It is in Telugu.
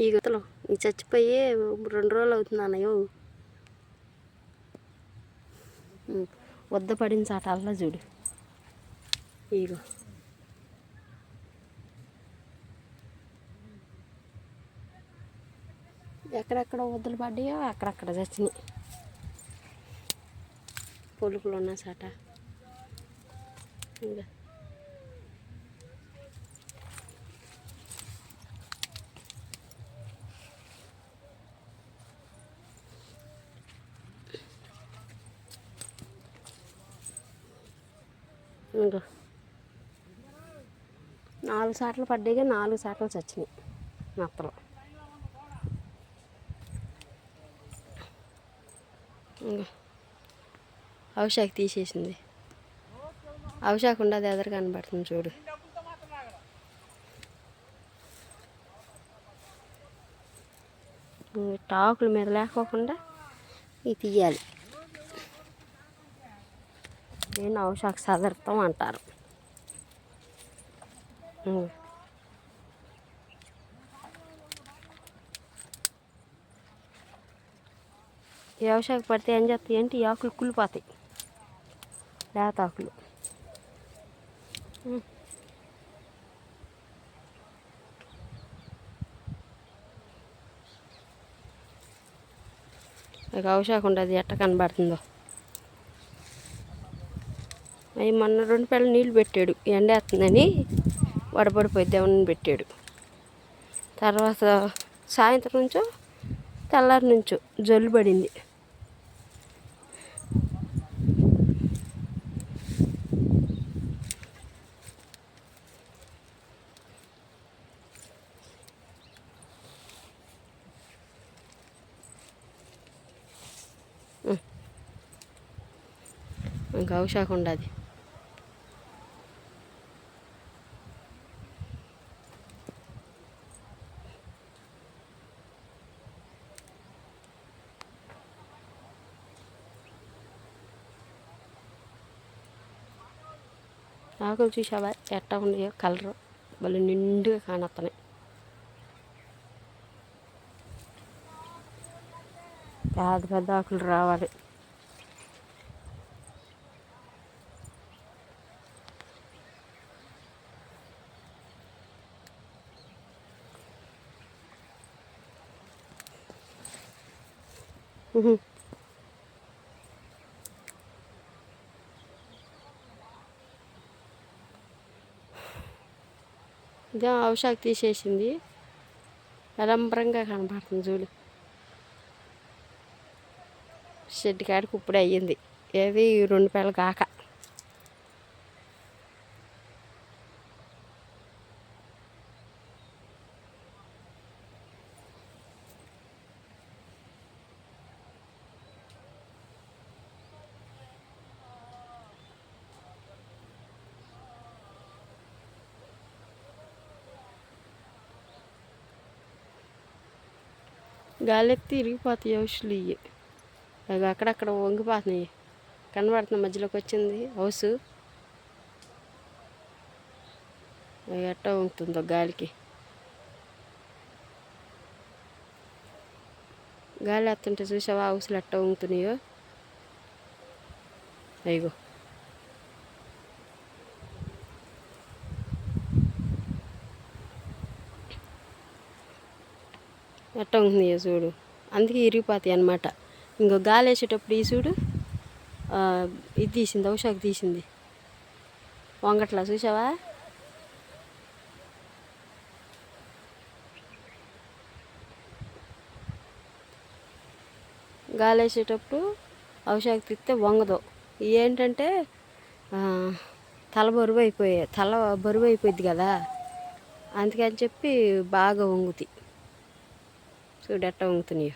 ఈ గుతలు ఈ చచ్చిపోయి 2 రోజులు అవుతుంది అన్నయ్యో. వద్ద పడిన చాట అల్లా చూడు. ఇగో ఎక్కడెక్కడ వద్దలు పడ్డాయో అక్కడక్కడ చచ్చినాయి. పొలుకులు ఉన్న చాట ఇంకా ఇంకా 4 సార్లు పడ్డాయిగా 4 సార్లు చచ్చినాయి నత్తలు. ఇంకా అవశాఖ తీసేసింది. అవశాఖ ఉండదు ఎదురు కనబడుతుంది చూడు. టాకుల మీద లేకోకుండా ఇవి తీయాలి. నేను అవశాఖ సదర్థం అంటారు. ఈ అవశాఖ పడితే ఏం చేస్తాయి అంటే ఈ ఆకులు కుళ్ళిపోతాయి. లేత ఆకులు అవశాఖ ఉండదు ఎట్ట కనబడుతుందో. అవి మొన్న 2 పిల్లలు నీళ్ళు పెట్టాడు, ఎండేస్తుందని వడబడిపోయిద్దామని పెట్టాడు. తర్వాత సాయంత్రం నుంచో తెల్లారి నుంచో జల్లు పడింది. ఇంకా అవశాఖ ఉండదు. ఆకులు చూసావా ఎట్టా ఉన్నాయో, కలరు వాళ్ళు నిండుగా కానొస్తున్నాయి. పెద్ద పెద్ద ఆకులు రావాలి. ఇదే అవశాఖ తీసేసింది. అలంబరంగా కనబడుతుంది చూడు. షెడ్ కాడికి ఇప్పుడే అయ్యింది. ఏది 2 పిల్లలు కాక. గాలెత్తి ఇరిగిపోతాయి హౌస్లు ఇవి. అవి అక్కడక్కడ వంగిపోతున్నాయి. కనబడుతుంది మధ్యలోకి వచ్చింది హౌస్. అవి ఎట్టా వంగుతుందో గాలికి. గాలి వస్తుంటే చూసావా హౌస్లు ఎట్టా వంగుతున్నాయో. అయ్యో ఎట్ట ఉంటున్నాయో చూడు. అందుకే ఇరిగిపోతాయి అన్నమాట. ఇంకో గాలి వేసేటప్పుడు ఈ చూడు ఇది తీసింది, అవశాఖ తీసింది. వంగట్లా చూసావా. గాలి వేసేటప్పుడు అవశాఖ తీస్తే వంగదు. ఏంటంటే తల బరువు అయిపోయింది కదా, అందుకని చెప్పి బాగా వంగుతాయి. చూడు ఎట్ట వంగుతున్నాయో.